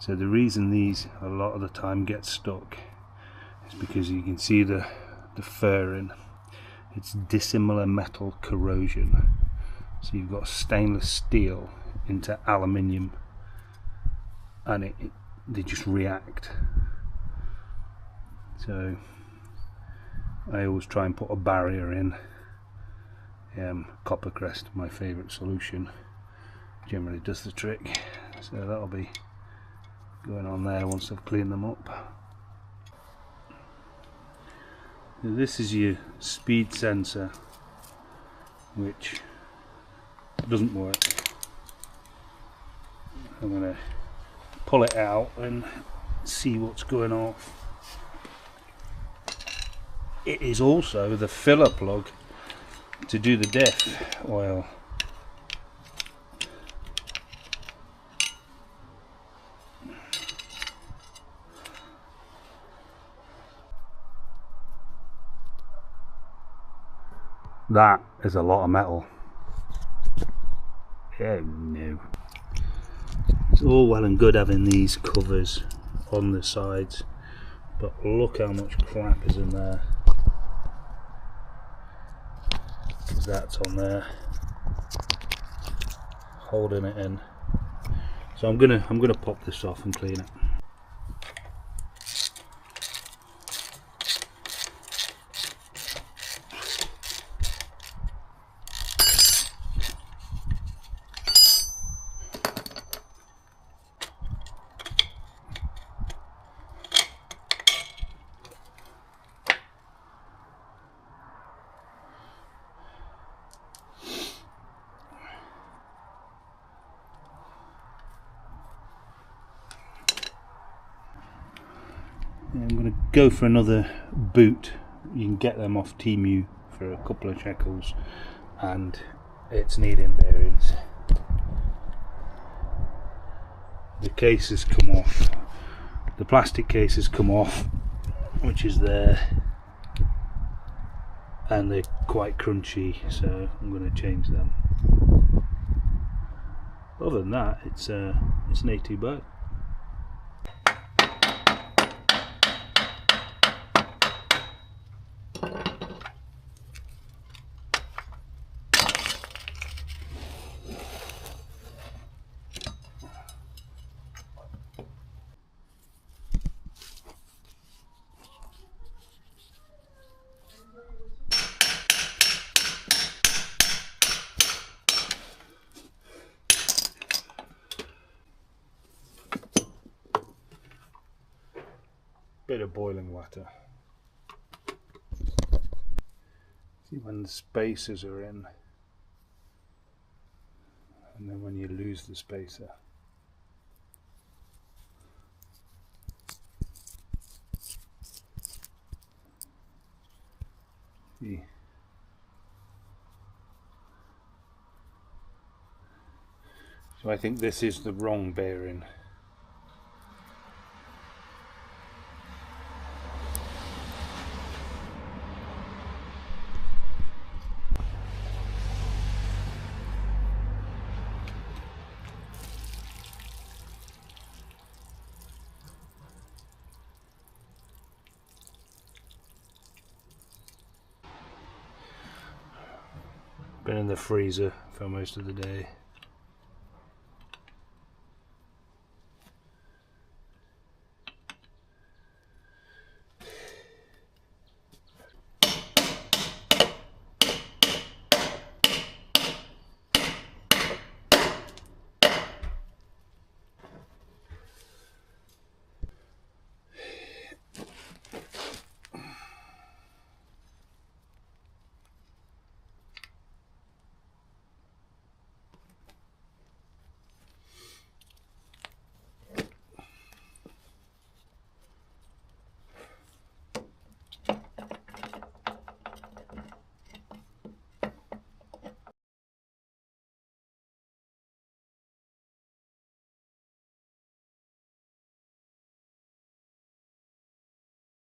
So the reason these a lot of the time get stuck is because you can see the furring. It's dissimilar metal corrosion. So you've got stainless steel into aluminium, and they just react. So I always try and put a barrier in. Copper crest, my favourite solution, generally does the trick. So that'll be going on there once I've cleaned them up. Now this is your speed sensor, which doesn't work. I'm going to pull it out and see what's going off. It is also the filler plug to do the diff oil. That is a lot of metal. Oh no. It's all well and good having these covers on the sides, but look how much crap is in there. Because that's on there, holding it in. So I'm gonna pop this off and clean it. I'm going to go for another boot. You can get them off Temu for a couple of shekels, and it's needing bearings. The case has come off, the plastic case has come off, which is there, and they're quite crunchy, so I'm going to change them. Other than that, it's an A2 boat. Bit of boiling water. See when the spacers are in, and then when you lose the spacer. See. So I think this is the wrong bearing. Been in the freezer for most of the day.